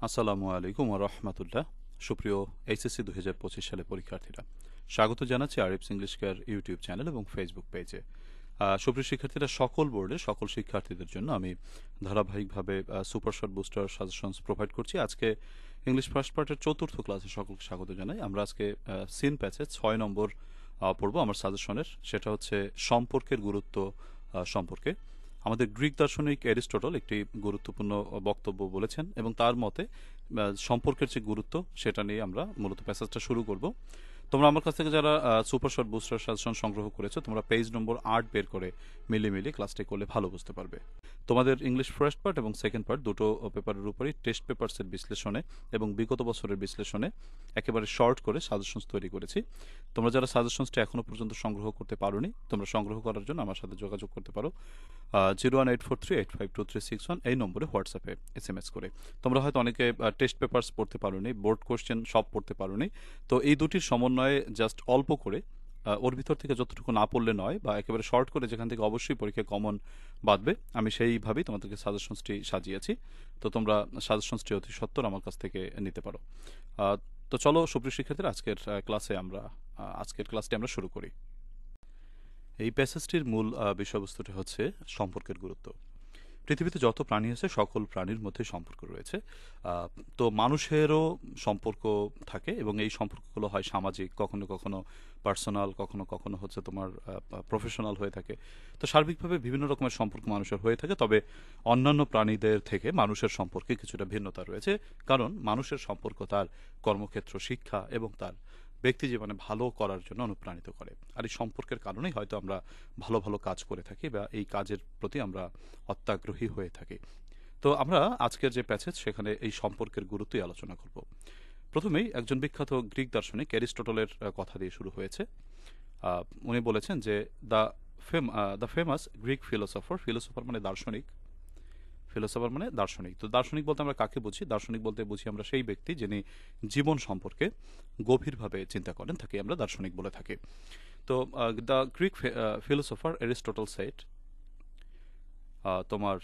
আসসালামু আলাইকুম ওয়া রাহমাতুল্লাহ। সুপ্রিয় এইচএসসি ২০২৫ সালে পরীক্ষার্থীরা, স্বাগত জানাচ্ছি Arif's English care YouTube channel এবং ফেসবুক পেজে। সুপ্রিয় শিক্ষার্থীরা, সকল বোর্ডে সকল শিক্ষার্থীদের জন্য আমি ধারাবাহিকভাবে super short booster suggestions provide করছি। আজকে ইংলিশ ফার্স্ট পার্টের চতুর্থ ক্লাসে সকলকে স্বাগত জানাই। আমরা আজকে সিন প্যাচে ৬ নম্বর পড়ব আমার সাজেশনের, সেটা হচ্ছে সম্পর্কের গুরুত্ব সম্পর্কে। আমাদের গ্রিক দার্শনিক অ্যারিস্টটল একটি গুরুত্বপূর্ণ বক্তব্য বলেছেন এবং তার মতে সম্পর্কের যে গুরুত্ব সেটা নিয়ে আমরা মূলত প্যাসেজটা শুরু করব। তোমরা আমার কাছ থেকে যারা সুপার শর্ট বুস্টার সাজেশন সংগ্রহ করেছো, তোমরা পেজ নম্বর ৮ বের করে মিলিয়ে ক্লাসটি করলে ভালো বুঝতে পারবে। তোমাদের ইংলিশ ফার্স্ট পার্ট এবং সেকেন্ড পার্ট দুটো পেপারের উপরই টেস্ট পেপারসের বিশ্লেষণে এবং বিগত বছরের বিশ্লেষণে একেবারে শর্ট করে সাজেশনস তৈরি করেছি। তোমরা যারা সাজেশনসটা এখনো পর্যন্ত সংগ্রহ করতে পারোনি, তোমরা সংগ্রহ করার জন্য আমার সাথে যোগাযোগ করতে পারো 01843852361 এই নম্বরে হোয়াটসঅ্যাপে SMS করে। তোমরা হয়তো অনেকে টেস্ট পেপারস পড়তে পারোনি, বোর্ড কোশ্চেন সব পড়তে পারোনি, তো এই দুটির সমন্বয়ে জাস্ট অল্প করে ওর ভিতর থেকে যতটুকু না পড়লে নয় বা একেবারে শর্ট করে যেখান থেকে অবশ্যই পরীক্ষায় কমন বাঁধবে, আমি সেইভাবেই তোমাদেরকে সাজেশনসটি সাজিয়েছি। তো তোমরা সাজেশনসটি অতি সত্বর আমার কাছ থেকে নিতে পারো। তো চলো সুপ্রিয় শিক্ষার্থীরা, আজকের ক্লাসটি আমরা শুরু করি। এই প্যাসেজটির মূল বিষয়বস্তুটি হচ্ছে সম্পর্কের গুরুত্ব। পৃথিবীতে যত প্রাণী আছে সকল প্রাণীর মধ্যে সম্পর্ক রয়েছে। তো মানুষেরও সম্পর্ক থাকে এবং এই সম্পর্কগুলো হয় সামাজিক, কখনো কখনো পার্সোনাল, কখনো কখনো হচ্ছে তোমার প্রফেশনাল হয়ে থাকে। তো সার্বিকভাবে বিভিন্ন রকমের সম্পর্ক মানুষের হয়ে থাকে, তবে অন্যান্য প্রাণীদের থেকে মানুষের সম্পর্কে কিছুটা ভিন্নতা রয়েছে, কারণ মানুষের সম্পর্ক তার কর্মক্ষেত্র, শিক্ষা এবং তার ব্যক্তি জীবনে ভালো করার জন্য অনুপ্রাণিত করে। আর এই সম্পর্কের কারণেই হয়তো আমরা ভালো ভালো কাজ করে থাকি বা এই কাজের প্রতি আমরা অত্যাগ্রহী হয়ে থাকি। তো আমরা আজকের যে প্যাসেজ সেখানে এই সম্পর্কের গুরুত্বই আলোচনা করব। প্রথমেই একজন বিখ্যাত গ্রিক দার্শনিক অ্যারিস্টটলের কথা দিয়ে শুরু হয়েছে। উনি বলেছেন যে দ্য ফেমাস গ্রিক ফিলোসফার মানে দার্শনিক, তো দার্শনিক বলতে আমরা কাকে বুঝি? দার্শনিক বলতে বুঝি আমরা সেই ব্যক্তি যিনি জীবন সম্পর্কে গভীরভাবে চিন্তা করেন, তাকে আমরা দার্শনিক বলে থাকি। তো the Greek philosopher Aristotle said, তোমার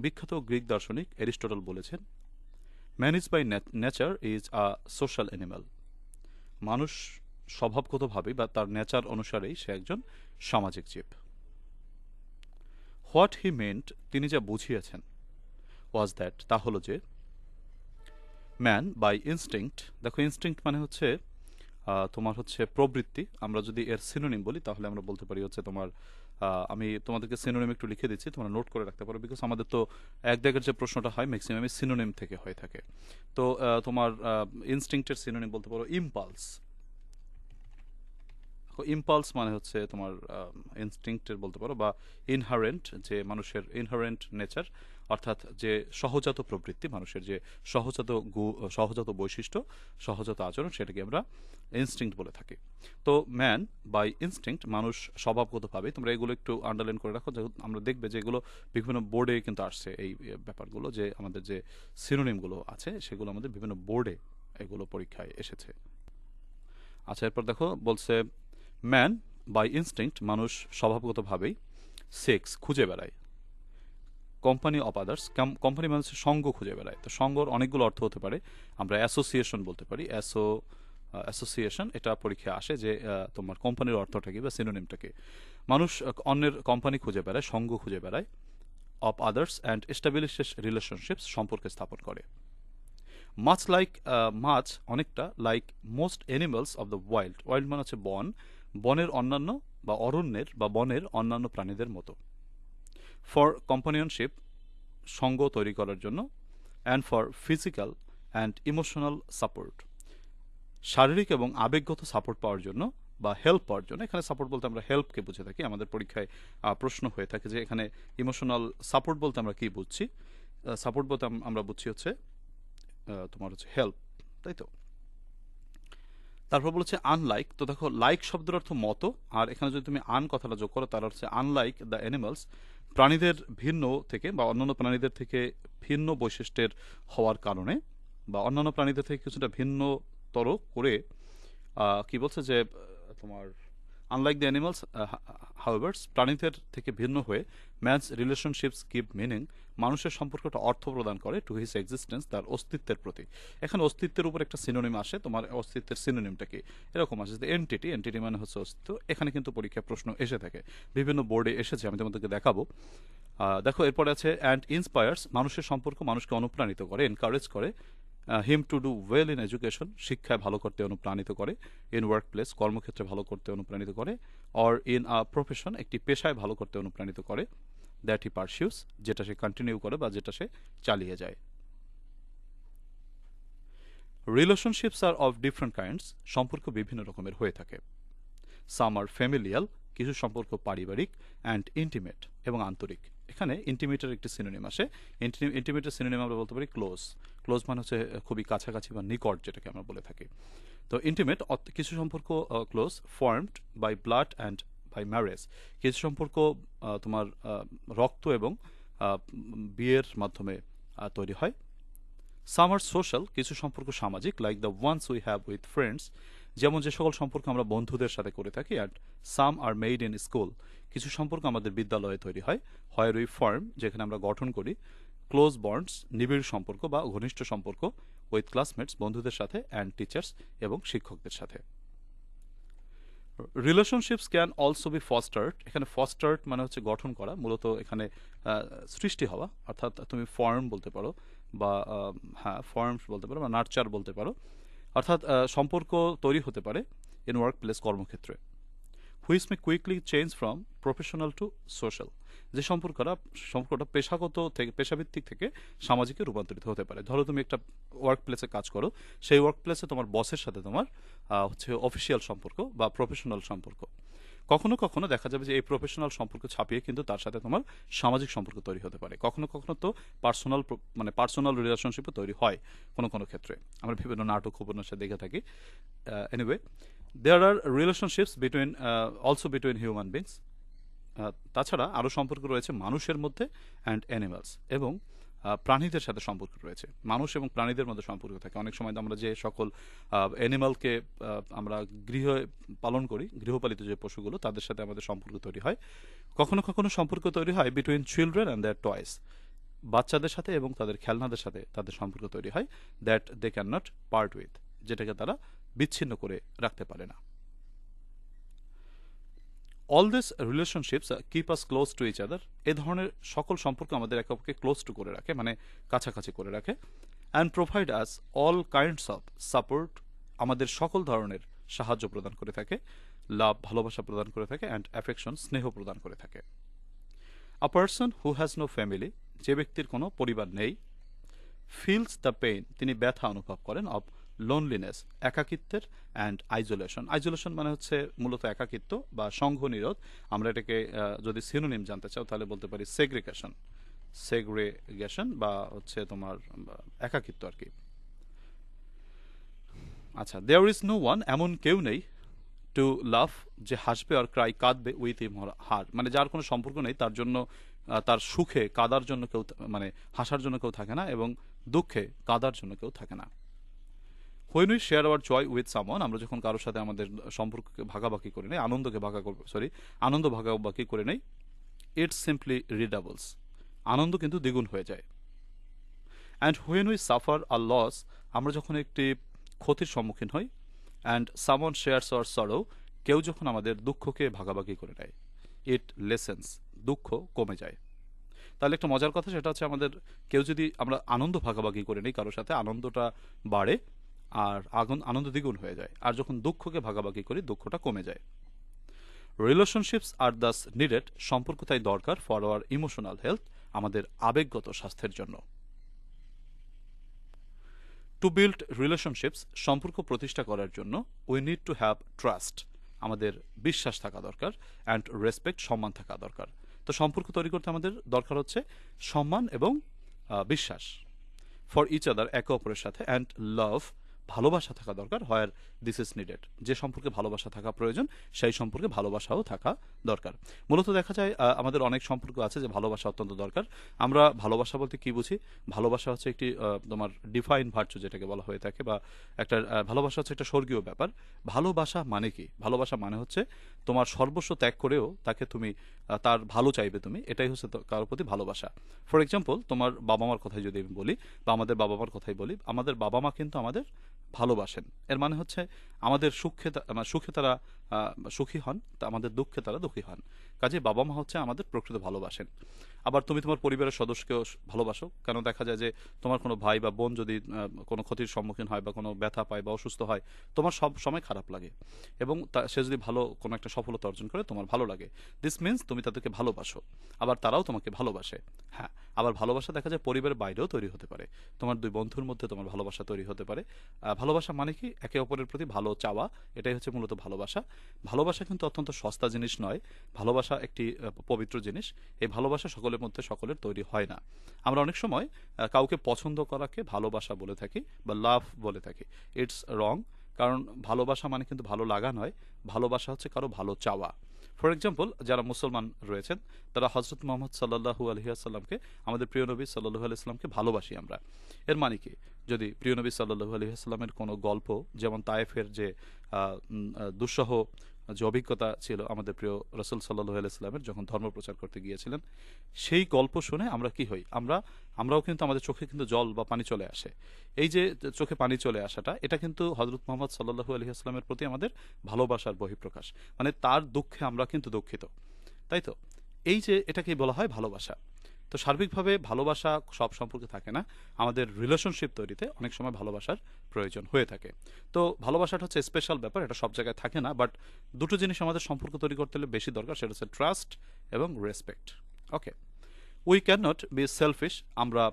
বিখ্যাত গ্রিক দার্শনিক অ্যারিস্টটল বলেছেন, man is by nature is a social animal. মানুষ স্বভাবগতভাবেই বা তার নেচার অনুসারেই সে একজন সামাজিক জীব। হোয়াট হি মেন্ট, তিনি যা বুঝিয়েছেন, ওয়াজ দ্যাট, তা হলো যে ম্যান বাই ইনস্টিংক্ট, দেখো ইনস্টিংক্ট মানে হচ্ছে তোমার হচ্ছে প্রবৃত্তি। আমরা যদি এর সিনোনিম বলি তাহলে আমরা বলতে পারি হচ্ছে তোমার, আমি তোমাদেরকে সিনোনিম একটু লিখে দিচ্ছি, তোমরা নোট করে রাখতে পারো, বিকজ আমাদের তো এক জায়গার যে প্রশ্নটা হয় ম্যাক্সিমামই সিনোনিম থেকে হয়ে থাকে। তো তোমার ইনস্টিংক্টের সিনোনিম বলতে পারো ইম্পালস। ইম্পালস মানে হচ্ছে তোমার ইনস্টিংক্টের বলতে পারো বা ইনহারেন্ট, যে মানুষের ইনহারেন্ট নেচার, অর্থাৎ যে সহজাত প্রবৃত্তি, মানুষের যে সহজাত বৈশিষ্ট্য, সহজাত আচরণ, সেটাকে আমরা ইনস্টিংক্ট বলে থাকি। তো ম্যান বাই ইনস্টিংক্ট, মানুষ স্বভাবগতভাবে, তোমরা এগুলো একটু আন্ডারলাইন করে রাখো, আমরা দেখবে যে এগুলো বিভিন্ন বোর্ডে কিন্তু আসছে, এই ব্যাপারগুলো যে আমাদের যে সিনোনিমগুলো আছে সেগুলো আমাদের বিভিন্ন বোর্ডে এগুলো পরীক্ষায় এসেছে। আচ্ছা, এরপর দেখো বলছে ম্যান বাই ইনস্টিংক্ট, মানুষ স্বভাবগতভাবেই সেক্স খুঁজে বেড়ায়, কোম্পানি অফ আদার্স, কোম্পানি মানুষের সঙ্গ খুঁজে বেড়ায়। তো সঙ্গর অনেকগুলো অর্থ হতে পারে, আমরা অ্যাসোসিয়েশন বলতে পারি, অ্যাসোসিয়েশন, এটা পরীক্ষায় আসে যে তোমার কোম্পানির অর্থটা কি বা সিনোনিমটাকে। মানুষ অন্যের কোম্পানি খুঁজে বেড়ায়, সঙ্গ খুঁজে বেড়ায়, of others and establishes relationships, সম্পর্কে স্থাপন করে। মাছ অনেকটা like most animals of the wild মানে হচ্ছে বনের অন্যান্য বা অরণ্যের বা বনের অন্যান্য প্রাণীদের মতো। ফর কম্পানিয়নশিপ, সঙ্গ তৈরি করার জন্য, and for physical and emotional support, শারীরিক এবং আবেগগত সাপোর্ট পাওয়ার জন্য বা হেল্প পাওয়ার জন্য। এখানে সাপোর্ট বলতে আমরা হেল্পকে বুঝে থাকি, আমাদের পরীক্ষায় প্রশ্ন হয়ে থাকে যে এখানে ইমোশনাল সাপোর্ট বলতে আমরা কি বুঝছি। সাপোর্ট বলতে আমরা বুঝছি হচ্ছে তোমার হচ্ছে হেল্প, তাই তো। তারপর বলেছে আনলাইক, তো দেখো লাইক শব্দের অর্থ মতো, আর এখানে যদি তুমি আন কথাটা যোগ করো তাহলে হচ্ছে আনলাইক দ্য অ্যানিমালস, প্রাণীদের ভিন্ন থেকে বা অন্যান্য প্রাণীদের থেকে ভিন্ন বৈশিষ্ট্যের হওয়ার কারণে বা অন্যান্য প্রাণীদের থেকে কিছুটা ভিন্নতর করে কি বলছে যে তোমার আনলাইক দ্য অ্যানিমালস হাউএভার, প্রাণীদের থেকে ভিন্ন হয়ে ম্যানস রিলেশনশিপস গিভ মিনিং, মানুষের সম্পর্কটা অর্থ প্রদান করে টু হিজ এক্সিস্টেন্স, তার অস্তিত্বের প্রতি। এখানে অস্তিত্বের উপর একটা সিনোনিম আসে, তোমার অস্তিত্বের সিনোনিমটা কি এরকম আসে যে এন্টিটি, এন্টিটি মানে হচ্ছে অস্তিত্ব। এখানে কিন্তু পরীক্ষায় প্রশ্ন এসে থাকে, বিভিন্ন বোর্ডে এসেছে, আমি তোমাদেরকে দেখাবো। দেখো এরপরে আছে অ্যান্ড ইন্সপায়ার্স, মানুষের সম্পর্ক মানুষকে অনুপ্রাণিত করে, এনকারেজ করে, him to do well in education, শিক্ষায় ভালো করতে অনুপ্রাণিত করে, ইন ওয়ার্ক প্লেস, কর্মক্ষেত্রে ভালো করতে অনুপ্রাণিত করে, অর ইন আ প্রফেশন, একটি পেশায় ভালো করতে অনুপ্রাণিত করে, দ্যাট হি পারসিউস, যেটা সে কন্টিনিউ করে বা যেটা সে চালিয়ে যায়। Relationships are of different kinds, সম্পর্ক বিভিন্ন রকমের হয়ে থাকে। সাম আর ফ্যামিলিয়াল, কিছু সম্পর্ক পারিবারিক, অ্যান্ড ইন্টিমেট এবং আন্তরিক। এখানে ইন্টিমেটের একটি সিনোনিম আসে, ইন্টিমেটের সিনোনিম আমরা বলতে পারি ক্লোজ। ক্লোজ মানে হচ্ছে খুবই কাছাকাছি বা নিকট, যেটাকে আমরা বলে থাকি। তো ইন্টিমেট, কিছু সম্পর্ক close, formed by blood and by marriage, কিছু সম্পর্ক তোমার রক্ত এবং বিয়ের মাধ্যমে তৈরি হয়। সাম আর সোশ্যাল, কিছু সম্পর্ক সামাজিক, like the ones we have with friends, যেমন যে সকল সম্পর্ক আমরা বন্ধুদের সাথে করে থাকি। And some are made in school, কিছু সম্পর্ক আমাদের বিদ্যালয়ে তৈরি হয়। হোয়ার উই ফর্ম, যেখানে আমরা গঠন করি। ক্লোজ বন্ডস, নিবিড় সম্পর্ক বা ঘনিষ্ঠ সম্পর্ক, উইথ ক্লাসমেটস, বন্ধুদের সাথে, অ্যান্ড টিচার্স, এবং শিক্ষকদের সাথে। রিলেশনশিপস ক্যান অলসো বি ফস্টার্ড, এখানে ফস্টার্ড মানে হচ্ছে গঠন করা, মূলত এখানে সৃষ্টি হওয়া, অর্থাৎ তুমি ফর্ম বলতে পারো বা হ্যাঁ ফর্মস বলতে পারো বা নার্চার বলতে পারো, অর্থাৎ সম্পর্ক তৈরি হতে পারে ইন ওয়ার্ক প্লেস, কর্মক্ষেত্রে। Which may quickly change from professional to social, যে সম্পর্কটা পেশাগত থেকে, পেশাভিত্তিক থেকে সামাজিকে রূপান্তরিত হতে পারে। ধরো তুমি একটা ওয়ার্ক প্লেসে কাজ করো, সেই ওয়ার্ক প্লেসে তোমার বসের সাথে তোমার হচ্ছে অফিসিয়াল সম্পর্ক বা প্রফেশনাল সম্পর্ক। কখনো কখনো দেখা যাবে যে এই প্রফেশনাল সম্পর্ক ছাপিয়ে কিন্তু তার সাথে তোমার সামাজিক সম্পর্ক তৈরি হতে পারে। কখনো কখনো তো পার্সোনাল রিলেশনশিপও তৈরি হয় কোনো কোনো ক্ষেত্রে, আমরা বিভিন্ন নাটক উপন্যাসে দেখে থাকি। Anyway, there are relationships between also between human beings, তাছাড়া আরও সম্পর্ক রয়েছে মানুষের মধ্যে, অ্যান্ড অ্যানিমালস, এবং প্রাণীদের সাথে সম্পর্ক রয়েছে। মানুষ এবং প্রাণীদের মধ্যে সম্পর্ক থাকে। অনেক সময় আমরা যে সকল অ্যানিমালকে আমরা গৃহে পালন করি, গৃহপালিত যে পশুগুলো, তাদের সাথে আমাদের সম্পর্ক তৈরি হয়। কখনো কখনো সম্পর্ক তৈরি হয় between children and their toys, বাচ্চাদের সাথে এবং তাদের খেলনাদের সাথে তাদের সম্পর্ক তৈরি হয়, that they can not part with, যেটাকে তারা বিচ্ছিন্ন করে রাখতে পারে না। All this relationships keep us close to each other, এ ধরনের সকল সম্পর্ক আমাদের একে অপরকে ক্লোজ টু করে রাখে, মানে কাছাকাছি করে রাখে। And provide us all kinds of support, আমাদের সকল ধরনের সাহায্য প্রদান করে থাকে, লাভ ভালোবাসা প্রদান করে থাকে, অ্যান্ড অ্যাফেকশন স্নেহ প্রদান করে থাকে। A person who has no family, যে ব্যক্তির কোনো পরিবার নেই, ফিলস দ্য পেইন, তিনি ব্যথা অনুভব করেন, অফ লোনলিনেস, একাকিত্বের, অ্যান্ড আইসোলেশন। আইসোলেশন মানে হচ্ছে মূলত একাকিত্ব বা সংঘ নিরোধ। আমরা এটাকে যদি সিনোনিম জানতে চাও তাহলে বলতে পারি সেগ্রেগেশন বা হচ্ছে তোমার একাকিত্ব আর কি। আচ্ছা, দেয়ার ইজ নো ওয়ান, এমন কেউ নেই, টু লাভ, যে হাসবে, আর ক্রাই, কাঁদবে, উইথ হিম, হার, মানে যার কোনো সম্পর্ক নেই, তার জন্য তার সুখে কাঁদার জন্য কেউ, মানে হাসার জন্য কেউ থাকে না, এবং দুঃখে কাঁদার জন্য কেউ থাকে না। When we share our joy with someone, আমরা যখন কারোর সাথে আমাদের সম্পর্ককে ভাগাভাগি করে নেই, আনন্দ ভাগাভাগি করে নেই, ইটস সিম্পলি রিডাবলস, আনন্দ কিন্তু দ্বিগুণ হয়ে যায়। And when we suffer a loss, আমরা যখন একটি ক্ষতির সম্মুখীন হই, অ্যান্ড সামওয়ান শেয়ারস আওয়ার সরো, কেউ যখন আমাদের দুঃখকে ভাগাভাগি করে নেয়, ইট লেসেন্স, দুঃখ কমে যায়। তাহলে একটা মজার কথা, সেটা হচ্ছে আমাদের কেউ যদি আমরা আনন্দ ভাগাভাগি করে নিই কারোর সাথে, আনন্দটা বাড়ে আর আনন্দ দ্বিগুণ হয়ে যায়, আর যখন দুঃখকে ভাগাভাগি করি দুঃখটা কমে যায়। রিলেশনশিপস আর দাস নিডেড, সম্পর্ক তাই দরকার, ফর আওয়ার ইমোশনাল হেলথ, আমাদের আবেগগত স্বাস্থ্যের জন্য। টু বিল্ড রিলেশনশিপস, সম্পর্ক প্রতিষ্ঠা করার জন্য, we need to have trust, আমাদের বিশ্বাস থাকা দরকার, অ্যান্ড রেসপেক্ট, সম্মান থাকা দরকার। তো সম্পর্ক তৈরি করতে আমাদের দরকার হচ্ছে সম্মান এবং বিশ্বাস, ফর ইচ আদার, একে অপরের সাথে, অ্যান্ড লাভ, ভালোবাসা থাকা দরকার, হোয়ার দিস ইজ নিডেড। যে সম্পর্কে ভালোবাসা থাকা প্রয়োজন সেই সম্পর্কে ভালোবাসাও থাকা দরকার। মূলত দেখা যায় আমাদের অনেক সম্পর্ক আছে যে ভালোবাসা অত্যন্ত দরকার। আমরা ভালোবাসা বলতে কি বুঝি? ভালোবাসা হচ্ছে একটি তোমার ডিফাইন ভার্চু যেটাকে বলা হয়ে থাকে, বা একটা ভালোবাসা হচ্ছে একটা স্বর্গীয় ব্যাপার। ভালোবাসা মানে কি? ভালোবাসা মানে হচ্ছে তোমার সর্বস্ব ত্যাগ করেও তাকে তুমি তার ভালো চাইবে তুমি, এটাই হচ্ছে কারোর প্রতি ভালোবাসা। ফর এক্সাম্পল, তোমার বাবা মার কথাই যদি আমি বলি, বা আমাদের বাবা মার কথাই বলি, আমাদের বাবা মা কিন্তু আমাদের ভালোবাসেন। এর মানে হচ্ছে আমাদের সুখে তারা সুখী হন, তা আমাদের দুঃখে তারা দুঃখী হন। কাজে বাবা মা হচ্ছে আমাদের প্রকৃত ভালোবাসেন। আবার তুমি তোমার পরিবারের সদস্যকেও ভালোবাসো, কেন দেখা যায় যে তোমার কোনো ভাই বা বোন যদি কোনো ক্ষতির সম্মুখীন হয় বা কোনো ব্যথা পায় বা অসুস্থ হয়, তোমার সব সময় খারাপ লাগে, এবং সে যদি ভালো কোনো একটা সফলতা অর্জন করে তোমার ভালো লাগে। দিস মিনস তুমি তাদেরকে ভালোবাসো, আবার তারাও তোমাকে ভালোবাসে। হ্যাঁ, আবার ভালোবাসা দেখা যায় পরিবারের বাইরেও তৈরি হতে পারে। তোমার দুই বন্ধুর মধ্যে তোমার ভালোবাসা তৈরি হতে পারে। ভালোবাসা মানে কি? একে অপরের প্রতি ভালো চাওয়া, এটাই হচ্ছে মূলত ভালোবাসা। ভালোবাসা কিন্তু অত্যন্ত সস্তা জিনিস নয়, ভালোবাসা একটি পবিত্র জিনিস। এই ভালোবাসা সকলের মধ্যে সকলের তৈরি হয় না। আমরা অনেক সময় কাউকে পছন্দ করাকে ভালোবাসা বলে থাকি বা লাভ বলে থাকি। It's wrong. কারণ ভালোবাসা মানে কিন্তু ভালো লাগা নয়, ভালোবাসা হচ্ছে কারো ভালো চাওয়া। ফর এক্সাম্পল, যারা মুসলমান রয়েছেন তারা হজরত মোহাম্মদ সাল্লাল্লাহু আলাইহি ওয়াসাল্লামকে, আমাদের প্রিয় নবী সাল্লাল্লাহু আলাইহি ওয়াসাল্লামকে ভালোবাসি আমরা। এর মানে কি? যদি প্রিয় নবী সাল্লাল্লাহু আলাইহি ওয়াসাল্লামের কোনো গল্প, যেমন তায়েফের যে দুঃসহ যে অভিজ্ঞতা ছিল আমাদের প্রিয় রাসূল সাল্লাল্লাহু আলাইহি ওয়াসাল্লামের যখন ধর্ম প্রচার করতে গিয়েছিলেন, সেই গল্প শুনে আমরা কি হই? আমরাও কিন্তু আমাদের চোখে কিন্তু জল বা পানি চলে আসে। এই যে চোখে পানি চলে আসাটা, এটা কিন্তু হযরত মুহাম্মদ সাল্লাল্লাহু আলাইহি ওয়াসাল্লামের প্রতি আমাদের ভালোবাসার বহিঃপ্রকাশ। মানে তার দুঃখে আমরা কিন্তু দুঃখিত, তাই তো? এই যে এটাকেই বলা হয় ভালোবাসা। তো সার্বিকভাবে ভালোবাসা সব সম্পর্কে থাকে না, আমাদের রিলেশনশিপ তৈরিতে অনেক সময় ভালোবাসার প্রয়োজন হয়ে থাকে। তো ভালোবাসাটা হচ্ছে স্পেশাল ব্যাপার, এটা সব জায়গায় থাকে না। বাট দুটো জিনিস আমাদের সম্পর্ক তৈরি করতে হলে বেশি দরকার, সেটা হচ্ছে ট্রাস্ট এবং respect. Okay, we can not be shellfish, আমরা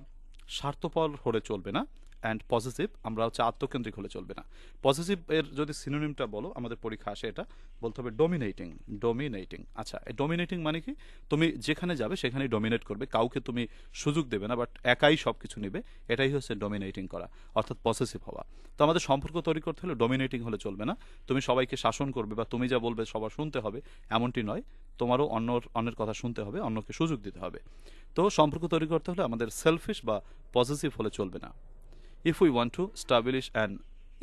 স্বার্থপর হলে চলবে না। অ্যান্ড পজিটিভ, আমরা হচ্ছে আত্মকেন্দ্রিক হলে চলবে না। পজিটিভ এর যদি সিনোনিমটা বলো, আমাদের পরীক্ষা আসে এটা, বলতে হবে ডোমিনেটিং। ডোমিনেটিং, আচ্ছা, এই ডোমিনেটিং মানে কি? তুমি যেখানে যাবে সেখানেই ডোমিনেট করবে, কাউকে তুমি সুযোগ দেবে না, বাট একাই সব কিছু নেবে। এটাই হচ্ছে ডোমিনেটিং করা, অর্থাৎ পসেসিভ হওয়া। তো আমাদের সম্পর্ক তৈরি করতে হলে ডোমিনেটিং হলে চলবে না। তুমি সবাইকে শাসন করবে বা তুমি যা বলবে সবার শুনতে হবে, এমনটি নয়। তোমারও অন্যের কথা শুনতে হবে, অন্যকে সুযোগ দিতে হবে। তো সম্পর্ক তৈরি করতে হলে আমাদের সেলফিশ বা পজিটিভ হলে চলবে না। If we want to establish an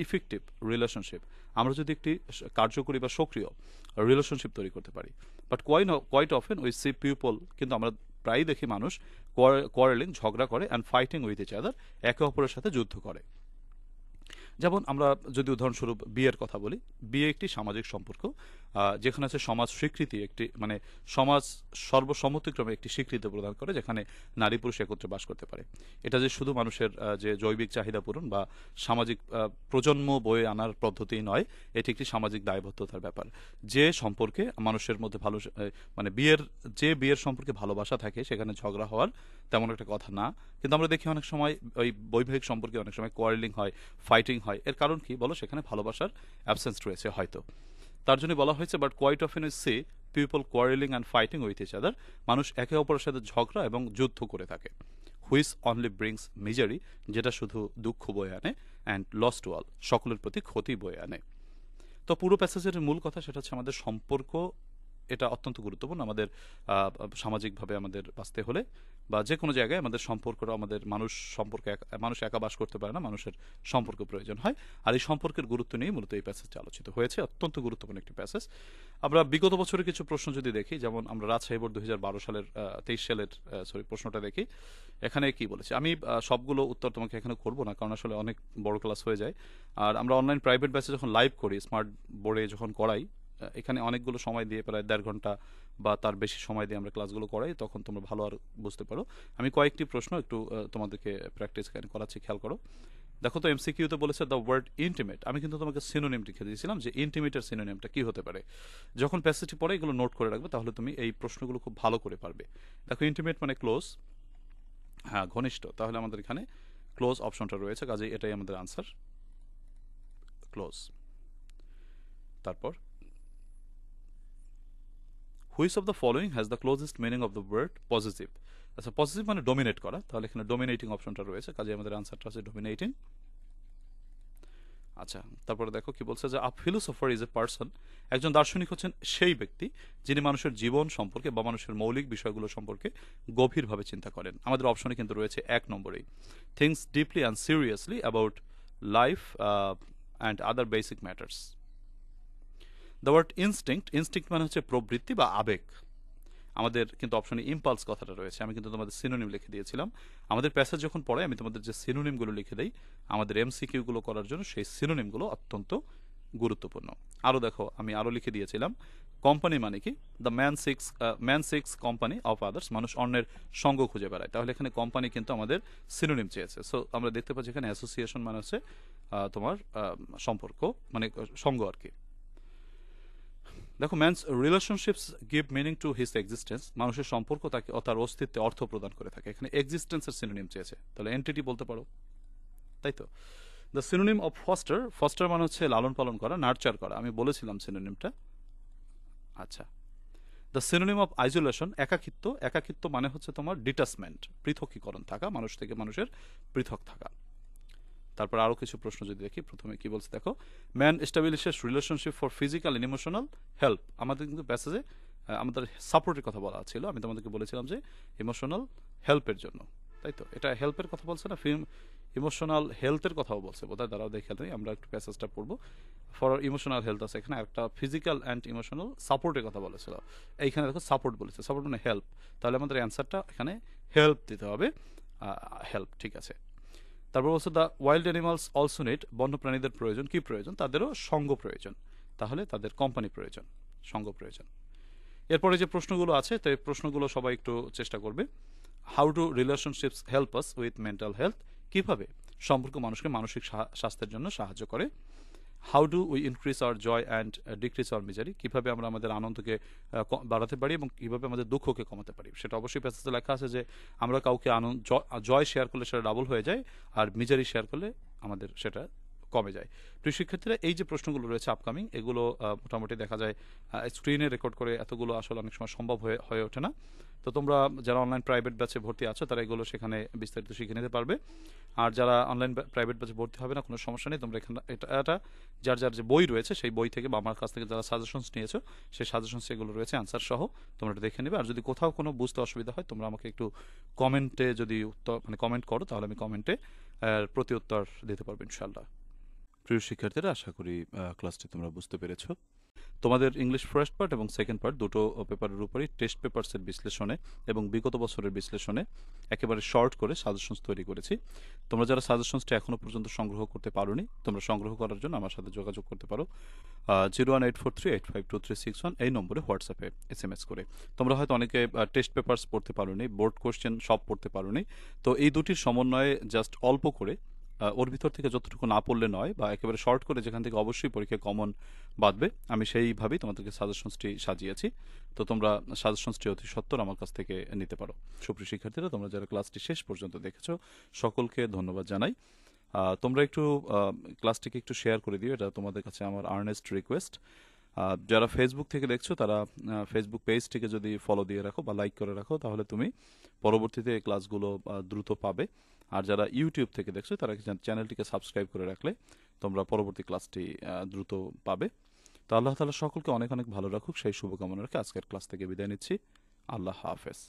effective relationship, আমরা যদি একটি কার্যকরী বা সক্রিয় রিলেশনশিপ তৈরি করতে পারি। But quite often we see people, কিন্তু আমরা প্রায়ই দেখি মানুষ কোয়ারেলিং, ঝগড়া করে, and fighting with each other, একে অপরের সাথে যুদ্ধ করে। যেমন আমরা যদি উদাহরণস্বরূপ বিয়ের কথা বলি, বিয়ে একটি সামাজিক সম্পর্ক, যেখানে আছে সমাজ স্বীকৃতি, একটি মানে সমাজ সর্বসম্মতিক্রমে একটি স্বীকৃতি প্রদান করে, যেখানে নারী পুরুষ একত্রে বাস করতে পারে। এটা যে শুধু মানুষের যে জৈবিক চাহিদা পূরণ বা সামাজিক প্রজন্ম বয়ে আনার পদ্ধতি নয়, এটি একটি সামাজিক দায়বদ্ধতার ব্যাপার। যে সম্পর্কে মানুষের মধ্যে মানে বিয়ের সম্পর্কে ভালোবাসা থাকে, সেখানে ঝগড়া হওয়ার তেমন একটা কথা না। কিন্তু আমরা দেখি অনেক সময় ওই বৈবাহিক সম্পর্কে অনেক সময় কোয়ারেলিং হয়, ফাইটিং হয়। এর কারণ কি বলো? সেখানে ভালোবাসার অ্যাবসেন্স রয়েছে হয়তো, তার জন্য বলা হয়েছে। But quite often we see people quarrelling and fighting with each other, মানুষ একে অপরের সাথে ঝগড়া এবং যুদ্ধ করে থাকে। হুইচ অনলি ব্রিংস মিজারি, যেটা শুধু দুঃখ বয়ে আনে, অ্যান্ড লস টু অল, সকলের প্রতি ক্ষতি বয়ে আনে। তো পুরো প্যাসেজের মূল কথা সেটা হচ্ছে আমাদের সম্পর্ক, এটা অত্যন্ত গুরুত্বপূর্ণ আমাদের সামাজিকভাবে আমাদের বাঁচতে হলে, বা যে কোনো জায়গায় আমাদের সম্পর্কটা, আমাদের মানুষ একা বাস করতে পারে না, মানুষের সম্পর্ক প্রয়োজন হয়। আর এই সম্পর্কের গুরুত্ব নিয়ে মূলত এই প্যাসেজটা আলোচিত হয়েছে, অত্যন্ত গুরুত্বপূর্ণ একটি প্যাসেজ। আমরা বিগত বছরের কিছু প্রশ্ন যদি দেখি, যেমন আমরা রাজশাহী বোর্ড 2012 সালের 23 সালের প্রশ্নটা দেখি, এখানে কি বলেছে। আমি সবগুলো উত্তর তোমাকে এখানে করবো না, কারণ আসলে অনেক বড় ক্লাস হয়ে যায়। আর আমরা অনলাইন প্রাইভেট ব্যাচে যখন লাইভ করি, স্মার্ট বোর্ডে যখন করাই, এখানে অনেকগুলো সময় দিয়ে, প্রায় 1.5 ঘন্টা বা তার বেশি সময় দিয়ে আমরা ক্লাসগুলো করাই, তখন তোমরা ভালো আর বুঝতে পারো। আমি কয়েকটি প্রশ্ন একটু তোমাদেরকে প্র্যাকটিস করাচ্ছি, খেয়াল করো। দেখো তো, এমসিকিউতে বলেছে দ্য ওয়ার্ড ইন্টিমেট। আমি কিন্তু তোমাকে সিনোনিম লিখে দিয়েছিলাম যে ইন্টিমেটের সিনোনিমটা কি হতে পারে। যখন প্যাসেজটি পড়ে এগুলো নোট করে রাখবে, তাহলে তুমি এই প্রশ্নগুলো খুব ভালো করে পারবে। দেখো, ইন্টিমেট মানে ক্লোজ, হ্যাঁ ঘনিষ্ঠ, তাহলে আমাদের এখানে ক্লোজ অপশনটা রয়েছে, কাজেই এটাই আমাদের আনসার, ক্লোজ। তারপর, which of the following has the closest meaning of the word positive. আচ্ছা, পজিটিভ মানে ডোমিনেট করা, তাহলে এখানে ডোমিনেটিং অপশনটা রয়েছে, কাজে আমাদের আনসারটা হচ্ছে ডোমিনেটিং। আচ্ছা, তারপরে দেখো কি বলছে যে আ ফিলোসোফার ইজ এ পার্সন, একজন দার্শনিক হচ্ছেন সেই ব্যক্তি যিনি মানুষের জীবন সম্পর্কে বা মানুষের মৌলিক বিষয়গুলো সম্পর্কে গভীরভাবে চিন্তা করেন। আমাদের অপশনে কিন্তু রয়েছে এক নম্বরেই, things deeply and seriously about life and other basic matters. The word instinct, instinct মানে হচ্ছে প্রবৃত্তি বা আবেগ। আমাদের কিন্তু অপশনে ইম্পালস কথাটা রয়েছে, আমি কিন্তু তোমাদের সিনোনিম লিখে দিয়েছিলাম। আমাদের প্যাসেজ যখন পড়ে আমি তোমাদের যে সিনোনিমগুলো লিখে দেই আমাদের এমসিকিউগুলো করার জন্য, সেই সিনোনিমগুলো অত্যন্ত গুরুত্বপূর্ণ। আরও দেখো আমি আরও লিখে দিয়েছিলাম, কোম্পানি মানে কি, the man six company of others, মানুষ অন্যের সঙ্গ খুঁজে বেড়ায়। তাহলে এখানে কোম্পানি কিন্তু আমাদের সিনোনিম চেয়েছে। সো আমরা দেখতে পাচ্ছি এখানে অ্যাসোসিয়েশন মানে হচ্ছে তোমার সম্পর্ক, মানে সঙ্গ আর কি। দেখো, man's relationships give meaning to his existence, মানুষের সম্পর্ক তাকে তার অস্তিত্বে অর্থ প্রদান করে থাকে। এখানে এক্সিস্টেন্সের সিনোনিম চেয়েছে, তাহলে এন্টিটি বলতে পারো, তাই তো। The synonym of foster, foster মানে হচ্ছে লালন পালন করা, নার্চার করা, আমি বলেছিলাম সিনোনিমটা। আচ্ছা, দ্য সিনোনিম অফ আইসোলেশন, একাকিত্ব, একাকিত্ব মানে হচ্ছে তোমার ডিটাচমেন্ট, পৃথকীকরণ থাকা, মানুষ থেকে মানুষের পৃথক থাকা। তারপর আরও কিছু প্রশ্ন যদি দেখি, প্রথমে কি বলছে দেখো, man establishes relationship for physical and emotional help. আমাদের কিন্তু প্যাসেজে আমাদের সাপোর্টের কথা বলা ছিল, আমি তোমাদেরকে বলেছিলাম যে ইমোশনাল হেল্পের জন্য, তাই তো। এটা হেল্পের কথা বলছে না, ইমোশনাল হেলথের কথাও বলছে বোধহয়, দ্বারাও দেখে নেই, আমরা একটু প্যাসেজটা পড়বো। ফর ইমোশনাল হেলথ আছে এখানে, একটা ফিজিক্যাল অ্যান্ড ইমোশনাল সাপোর্টের কথা বলেছিল, এইখানে দেখো সাপোর্ট বলেছে, সাপোর্ট মানে হেল্প, তাহলে আমাদের অ্যান্সারটা এখানে হেল্প দিতে হবে, হেল্প, ঠিক আছে। তারপর বলছে the wild animals also need, বন্য প্রাণীদের প্রয়োজন, কি প্রয়োজন, তাদেরও সঙ্গ প্রয়োজন, তাহলে তাদের কোম্পানি প্রয়োজন, সঙ্গ প্রয়োজন। এরপরে যে প্রশ্নগুলো আছে, তো এই প্রশ্নগুলো সবাই একটু চেষ্টা করবে। How do relationships help us with mental health, কীভাবে সম্পর্ক মানুষকে মানসিক স্বাস্থ্যের জন্য সাহায্য করে। How do we increase our joy and decrease our misery, কীভাবে আমরা আমাদের আনন্দকে বাড়াতে পারি এবং কীভাবে আমাদের দুঃখকে কমাতে পারি। সেটা অবশ্যই প্যাসেজে লেখা আছে যে আমরা কাউকে জয় শেয়ার করলে সেটা ডাবল হয়ে যায়, আর মিজারি শেয়ার করলে আমাদের সেটা কমে যায়। প্রিয় শিক্ষার্থীরা, এই যে প্রশ্নগুলো রয়েছে আপকামিং, এগুলো মোটামুটি দেখা যায় স্ক্রিনে রেকর্ড করে এতগুলো আসলে অনেক সময় সম্ভব হয়ে ওঠে না। তো তোমরা যারা অনলাইন প্রাইভেট ব্যাচে ভর্তি আছো তারা এগুলো সেখানে বিস্তারিত শিখে নিতে পারবে। আর যারা অনলাইন প্রাইভেট ব্যাচে ভর্তি হবে না, কোনো সমস্যা নেই, তোমরা এখানে এটা যার যার যে বই রয়েছে সেই বই থেকে বা আমার কাছ থেকে যারা সাজেশনস নিয়েছো সেই সাজেশনস এগুলো রয়েছে অ্যান্সার সহ, তোমরা এটা দেখে নেবে। আর যদি কোথাও কোনো বুঝতে অসুবিধা হয় তোমরা আমাকে একটু কমেন্টে যদি উত্তর মানে কমেন্ট করো, তাহলে আমি কমেন্টে প্রতি উত্তর দিতে পারবো ইনশাল্লাহ। প্রিয় শিক্ষার্থীরা, আশা করি ক্লাসটি তোমরা বুঝতে পেরেছো। তোমাদের ইংলিশ ফার্স্ট পার্ট এবং সেকেন্ড পার্ট দুটো পেপারের উপরই টেস্ট পেপারসের বিশ্লেষণে এবং বিগত বছরের বিশ্লেষণে একেবারে শর্ট করে সাজেশনস তৈরি করেছি। তোমরা যারা সাজেশনসটা এখনও পর্যন্ত সংগ্রহ করতে পারোনি, তোমরা সংগ্রহ করার জন্য আমার সাথে যোগাযোগ করতে পারো 01843852361 এই নম্বরে হোয়াটসঅ্যাপে SMS করে। তোমরা হয়তো অনেকে টেস্ট পেপারস পড়তে পারোনি, বোর্ড কোশ্চেন সব পড়তে পারোনি, তো এই দুটির সমন্বয়ে জাস্ট অল্প করে ওর ভিতর থেকে যতটুকু না পড়লে নয়, বা একেবারে শর্ট করে যেখান থেকে অবশ্যই পরীক্ষায় কমন বাঁধবে, আমি সেইভাবেই তোমাদেরকে সাজেশনসটি সাজিয়েছি। তো তোমরা সাজেশনসটি অতি সত্বর আমার কাছ থেকে নিতে পারো। সুপ্রিয় শিক্ষার্থীরা, তোমরা যারা ক্লাসটি শেষ পর্যন্ত দেখেছো সকলকে ধন্যবাদ জানাই। তোমরা একটু ক্লাসটিকে একটু শেয়ার করে দিও, এটা তোমাদের কাছে আমার আর্নেস্ট রিকোয়েস্ট। যারা ফেসবুক থেকে দেখছো তারা ফেসবুক পেজটিকে যদি ফলো দিয়ে রাখো বা লাইক করে রাখো, তাহলে তুমি পরবর্তীতে এই ক্লাসগুলো দ্রুত পাবে। আর যারা ইউটিউব থেকে দেখছো তারা চ্যানেলটিকে সাবস্ক্রাইব করে রাখলে তোমরা পরবর্তী ক্লাসটি দ্রুত পাবে। তো আল্লাহ তাআলা সকলকে অনেক অনেক ভালো রাখুক, সেই শুভকামনা রেখে আজকের ক্লাস থেকে বিদায় নিচ্ছি। আল্লাহ হাফেজ।